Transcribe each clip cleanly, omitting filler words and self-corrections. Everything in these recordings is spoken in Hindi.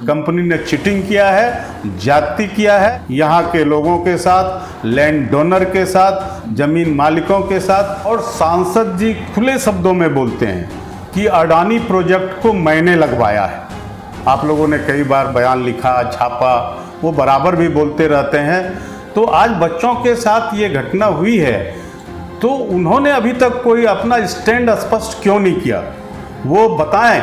कंपनी ने चीटिंग किया है, जाति किया है, यहाँ के लोगों के साथ, लैंड डोनर के साथ, जमीन मालिकों के साथ। और सांसद जी खुले शब्दों में बोलते हैं कि अडानी प्रोजेक्ट को मैंने लगवाया है। आप लोगों ने कई बार बयान लिखा, छापा, वो बराबर भी बोलते रहते हैं। तो आज बच्चों के साथ ये घटना हुई है, तो उन्होंने अभी तक कोई अपना स्टैंड स्पष्ट क्यों नहीं किया? वो बताएं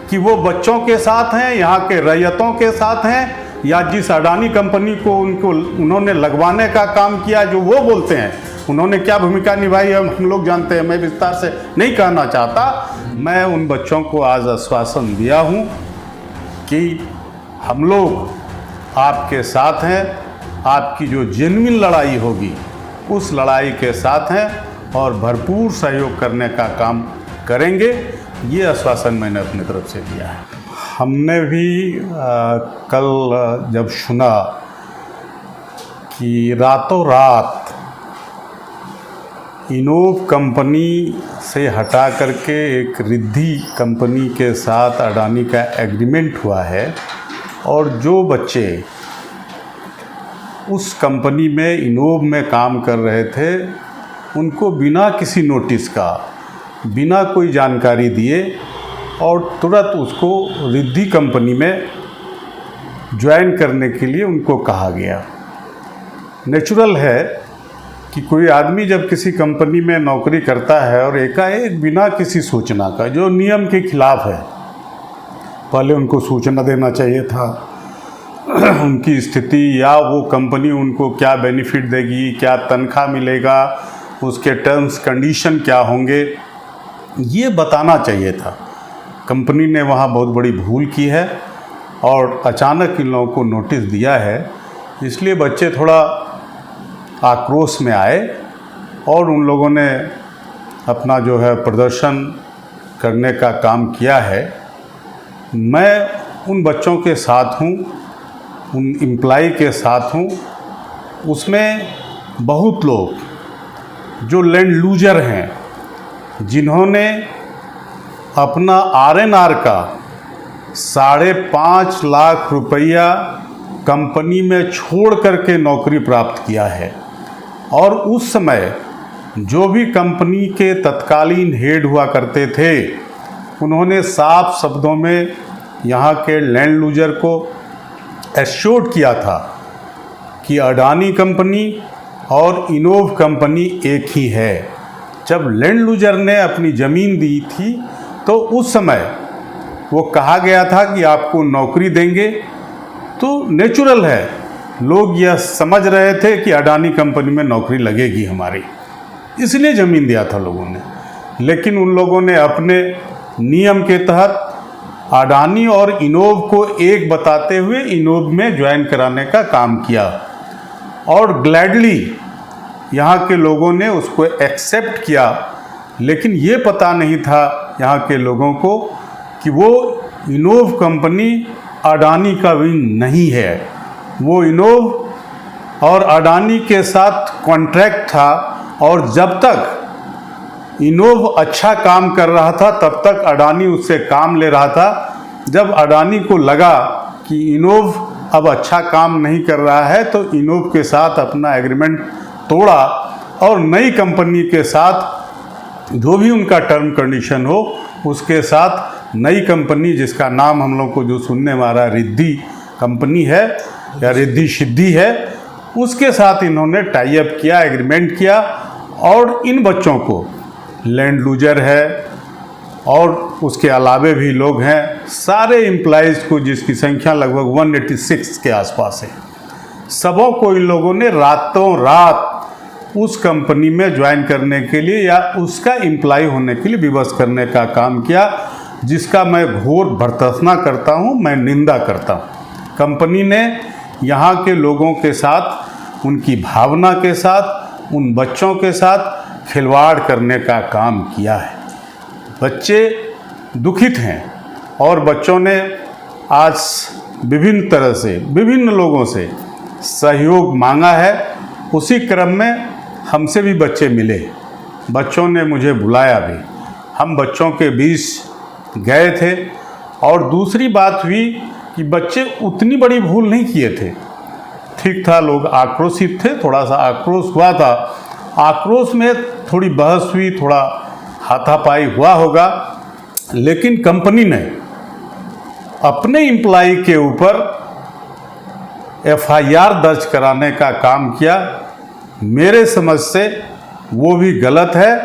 कि वो बच्चों के साथ हैं, यहाँ के रैयतों के साथ हैं, या जिस अडानी कंपनी को उन्होंने लगवाने का काम किया, जो वो बोलते हैं, उन्होंने क्या भूमिका निभाई है हम लोग जानते हैं। मैं विस्तार से नहीं कहना चाहता। मैं उन बच्चों को आज आश्वासन दिया हूँ कि हम लोग आपके साथ हैं, आपकी जो जेन्युइन लड़ाई होगी उस लड़ाई के साथ हैं और भरपूर सहयोग करने का काम करेंगे। ये आश्वासन मैंने अपनी तरफ से दिया है। हमने भी कल जब सुना कि रातों रात इनोव कंपनी से हटा करके एक रिद्धि कंपनी के साथ अडानी का एग्रीमेंट हुआ है, और जो बच्चे उस कंपनी में इनोव में काम कर रहे थे उनको बिना किसी नोटिस का, बिना कोई जानकारी दिए और तुरंत उसको रिद्धि कंपनी में ज्वाइन करने के लिए उनको कहा गया। नेचुरल है कि कोई आदमी जब किसी कंपनी में नौकरी करता है और एकाएक बिना किसी सूचना का, जो नियम के खिलाफ है, पहले उनको सूचना देना चाहिए था उनकी स्थिति, या वो कंपनी उनको क्या बेनिफिट देगी, क्या तनख्वाह मिलेगा, उसके टर्म्स कंडीशन क्या होंगे, ये बताना चाहिए था। कंपनी ने वहाँ बहुत बड़ी भूल की है और अचानक इन लोगों को नोटिस दिया है, इसलिए बच्चे थोड़ा आक्रोश में आए और उन लोगों ने अपना जो है प्रदर्शन करने का काम किया है। मैं उन बच्चों के साथ हूँ, उन एम्प्लॉय के साथ हूँ। उसमें बहुत लोग जो लैंड लूजर हैं, जिन्होंने अपना आरएनआर का 5.5 लाख रुपया कंपनी में छोड़ करके नौकरी प्राप्त किया है, और उस समय जो भी कंपनी के तत्कालीन हेड हुआ करते थे, उन्होंने साफ शब्दों में यहाँ के लैंड लूजर को एश्योर्ड किया था कि अडानी कंपनी और इनोव कंपनी एक ही है। जब लैंड लूजर ने अपनी ज़मीन दी थी तो उस समय वो कहा गया था कि आपको नौकरी देंगे, तो नेचुरल है लोग यह समझ रहे थे कि अडानी कंपनी में नौकरी लगेगी हमारी, इसलिए ज़मीन दिया था लोगों ने। लेकिन उन लोगों ने अपने नियम के तहत अडानी और इनोव को एक बताते हुए इनोव में ज्वाइन कराने का काम किया, और ग्लैडली यहाँ के लोगों ने उसको एक्सेप्ट किया। लेकिन ये पता नहीं था यहाँ के लोगों को कि वो इनोव कंपनी अडानी का विंग नहीं है। वो इनोव और अडानी के साथ कॉन्ट्रैक्ट था, और जब तक इनोव अच्छा काम कर रहा था तब तक अडानी उससे काम ले रहा था। जब अडानी को लगा कि इनोव अब अच्छा काम नहीं कर रहा है, तो इनोव के साथ अपना एग्रीमेंट तोड़ा और नई कंपनी के साथ जो भी उनका टर्म कंडीशन हो उसके साथ नई कंपनी, जिसका नाम हम लोग को जो सुनने में आ रहा है रिद्धि कंपनी है या रिद्धि सिद्धि है, उसके साथ इन्होंने टाई अप किया, एग्रीमेंट किया। और इन बच्चों को लैंड लूजर है और उसके अलावे भी लोग हैं, सारे एम्प्लॉइज़ को, जिसकी संख्या लगभग 186 के आसपास है, सबों को इन लोगों ने रातों रात उस कंपनी में ज्वाइन करने के लिए या उसका एम्प्लॉय होने के लिए विवश करने का काम किया, जिसका मैं घोर भर्त्सना करता हूं, मैं निंदा करता हूं। कंपनी ने यहाँ के लोगों के साथ, उनकी भावना के साथ, उन बच्चों के साथ खिलवाड़ करने का काम किया है। बच्चे दुखित हैं और बच्चों ने आज विभिन्न तरह से, विभिन्न लोगों से सहयोग मांगा है। उसी क्रम में हमसे भी बच्चे मिले, बच्चों ने मुझे बुलाया भी, हम बच्चों के बीच गए थे और दूसरी बात हुई कि बच्चे उतनी बड़ी भूल नहीं किए थे, ठीक था, लोग आक्रोशित थे, थोड़ा सा आक्रोश हुआ था, आक्रोश में थोड़ी बहस हुई, थोड़ा हाथापाई हुआ होगा, लेकिन कंपनी ने अपने एम्प्लॉय के ऊपर एफआईआर दर्ज कराने का काम किया। मेरे समझ से वो भी गलत है।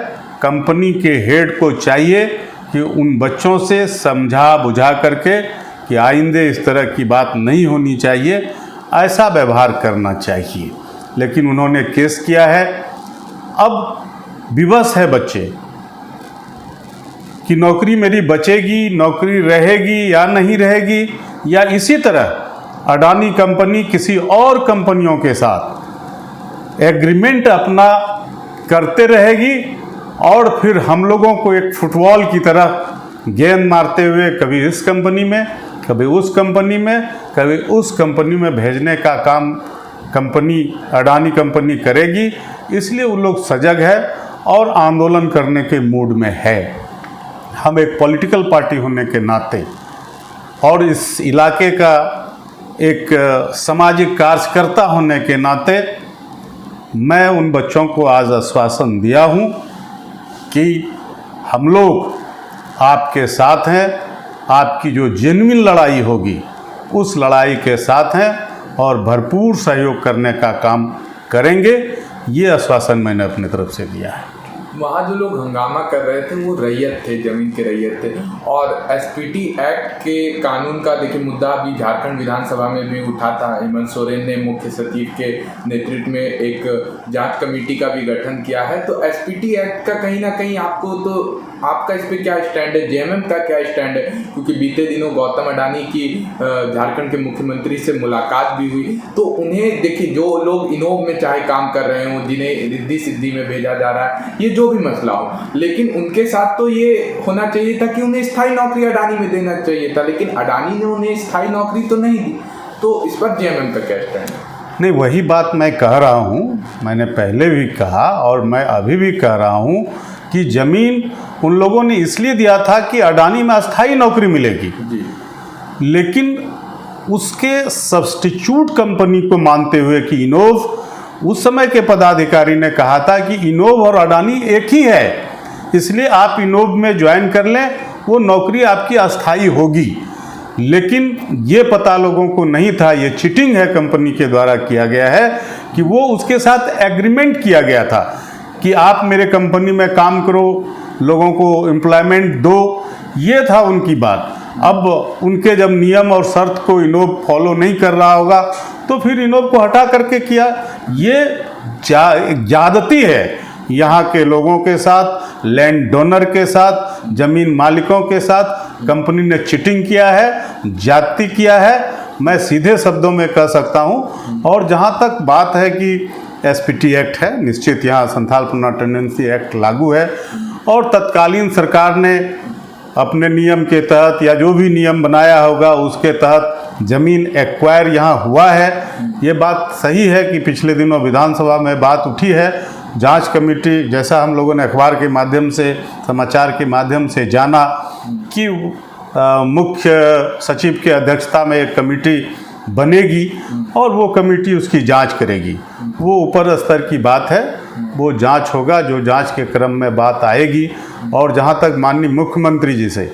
कंपनी के हेड को चाहिए कि उन बच्चों से समझा बुझा करके कि आइंदे इस तरह की बात नहीं होनी चाहिए, ऐसा व्यवहार करना चाहिए। लेकिन उन्होंने केस किया है। अब विवश है बच्चे कि नौकरी मेरी बचेगी, नौकरी रहेगी या नहीं रहेगी, या इसी तरह अडानी कंपनी किसी और कंपनियों के साथ एग्रीमेंट अपना करते रहेगी और फिर हम लोगों को एक फुटबॉल की तरह गेंद मारते हुए कभी इस कंपनी में, कभी उस कंपनी में, कभी उस कंपनी में भेजने का काम कंपनी अडानी कंपनी करेगी। इसलिए वो लोग सजग है और आंदोलन करने के मूड में है। हम एक पॉलिटिकल पार्टी होने के नाते और इस इलाके का एक सामाजिक कार्यकर्ता होने के नाते मैं उन बच्चों को आज आश्वासन दिया हूँ कि हम लोग आपके साथ हैं, आपकी जो जेन्युइन लड़ाई होगी उस लड़ाई के साथ हैं और भरपूर सहयोग करने का काम करेंगे। ये आश्वासन मैंने अपनी तरफ से दिया है। वहाँ जो लोग हंगामा कर रहे थे वो रैयत थे, जमीन के रैयत थे, और एसपीटी एक्ट के कानून का देखिए मुद्दा अभी झारखंड विधानसभा में भी उठा था। हेमंत सोरेन ने मुख्य सचिव के नेतृत्व में एक जांच कमेटी का भी गठन किया है। तो एसपीटी एक्ट का कहीं ना कहीं आपका इस पे क्या स्टैंड है, जेएमएम का क्या स्टैंड है? क्योंकि बीते दिनों गौतम अडानी की झारखंड के मुख्यमंत्री से मुलाकात भी हुई, तो उन्हें देखिए जो लोग इनोव में चाहे काम कर रहे हों, जिन्हें रिद्धि सिद्धि में भेजा जा रहा है, ये जो भी मसला हो, लेकिन उनके साथ तो ये होना चाहिए था कि उन्हें स्थायी नौकरी अडानी में देना चाहिए था, लेकिन अडानी ने उन्हें स्थायी नौकरी तो नहीं दी। तो इस पर जेएमएम का क्या स्टैंड है? नहीं, वही बात मैं कह रहा हूँ, मैंने पहले भी कहा और मैं अभी भी कह रहा हूँ कि ज़मीन उन लोगों ने इसलिए दिया था कि अडानी में अस्थायी नौकरी मिलेगी जी। लेकिन उसके सब्स्टिट्यूट कंपनी को मानते हुए कि इनोव, उस समय के पदाधिकारी ने कहा था कि इनोव और अडानी एक ही है, इसलिए आप इनोव में ज्वाइन कर लें, वो नौकरी आपकी अस्थायी होगी। लेकिन ये पता लोगों को नहीं था, ये चीटिंग है कंपनी के द्वारा किया गया है कि वो उसके साथ एग्रीमेंट किया गया था कि आप मेरे कंपनी में काम करो, लोगों को एम्प्लॉयमेंट दो, ये था उनकी बात। अब उनके जब नियम और शर्त को इनोव फॉलो नहीं कर रहा होगा तो फिर इनोव को हटा करके किया। ये ज्यादती है यहाँ के लोगों के साथ, लैंड डोनर के साथ, ज़मीन मालिकों के साथ कंपनी ने चीटिंग किया है, ज्यादती किया है, मैं सीधे शब्दों में कह सकता हूँ। और जहाँ तक बात है कि एसपीटी एक्ट है, निश्चित यहाँ संथाल पुनर्टेंडेंसी एक्ट लागू है और तत्कालीन सरकार ने अपने नियम के तहत या जो भी नियम बनाया होगा उसके तहत ज़मीन एक्वायर यहाँ हुआ है। ये बात सही है कि पिछले दिनों विधानसभा में बात उठी है। जांच कमेटी, जैसा हम लोगों ने अखबार के माध्यम से, समाचार के माध्यम से जाना कि मुख्य सचिव की अध्यक्षता में एक कमेटी बनेगी और वो कमेटी उसकी जांच करेगी। वो ऊपर स्तर की बात है, वो जांच होगा, जो जांच के क्रम में बात आएगी। और जहां तक माननीय मुख्यमंत्री जी से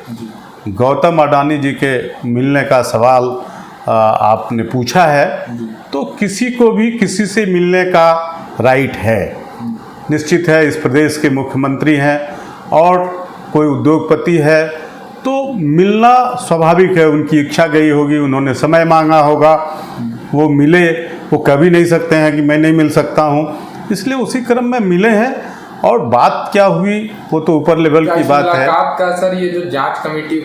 गौतम अडानी जी के मिलने का सवाल आपने पूछा है, तो किसी को भी किसी से मिलने का राइट है, निश्चित है। इस प्रदेश के मुख्यमंत्री हैं और कोई उद्योगपति है तो मिलना स्वाभाविक है, उनकी इच्छा गई होगी, उन्होंने समय मांगा होगा, वो मिले। वो कभी नहीं सकते हैं कि मैं नहीं मिल सकता हूँ, इसलिए उसी क्रम में मिले हैं। और बात क्या हुई वो तो ऊपर लेवल की बात है। का असर ये जो जांच कमेटी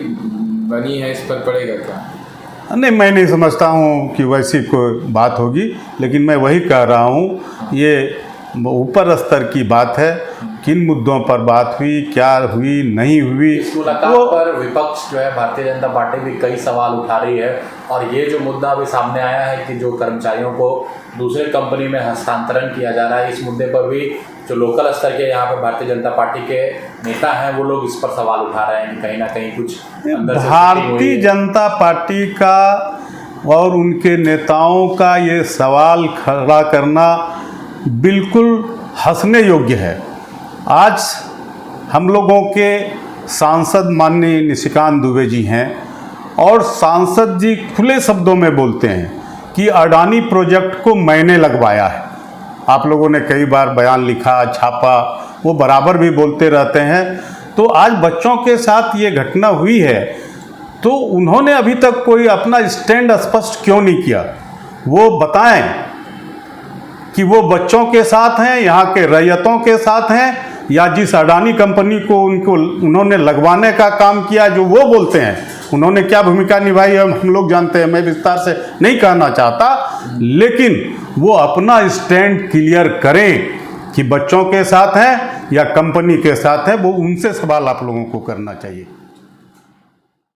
बनी है इस पर पड़ेगा क्या? नहीं, मैं नहीं समझता हूँ कि वैसी कोई बात होगी, लेकिन मैं वही कह रहा हूँ, ये ऊपर स्तर की बात है। किन मुद्दों पर बात हुई, क्या हुई, नहीं हुई, इस मुलाकात पर विपक्ष जो है भारतीय जनता पार्टी भी कई सवाल उठा रही है। और ये जो मुद्दा अभी सामने आया है कि जो कर्मचारियों को दूसरे कंपनी में हस्तांतरण किया जा रहा है, इस मुद्दे पर भी जो लोकल स्तर के यहाँ पे भारतीय जनता पार्टी के नेता हैं वो लोग इस पर सवाल उठा रहे हैं कि कहीं ना कहीं कुछ अंदर से भारतीय जनता पार्टी का और उनके नेताओं का ये सवाल खड़ा करना बिल्कुल हंसने योग्य है। आज हम लोगों के सांसद माननीय निशिकांत दुबे जी हैं और सांसद जी खुले शब्दों में बोलते हैं कि अडानी प्रोजेक्ट को मैंने लगवाया है। आप लोगों ने कई बार बयान लिखा, छापा, वो बराबर भी बोलते रहते हैं। तो आज बच्चों के साथ ये घटना हुई है तो उन्होंने अभी तक कोई अपना स्टैंड स्पष्ट क्यों नहीं किया? वो बताएं कि वो बच्चों के साथ हैं, यहाँ के रैयतों के साथ हैं, या जिस अडानी कंपनी को उन्होंने लगवाने का काम किया जो वो बोलते हैं उन्होंने क्या भूमिका निभाई है हम लोग जानते हैं। मैं विस्तार से नहीं कहना चाहता, लेकिन वो अपना स्टैंड क्लियर करें कि बच्चों के साथ हैं या कंपनी के साथ है। वो उनसे सवाल आप लोगों को करना चाहिए।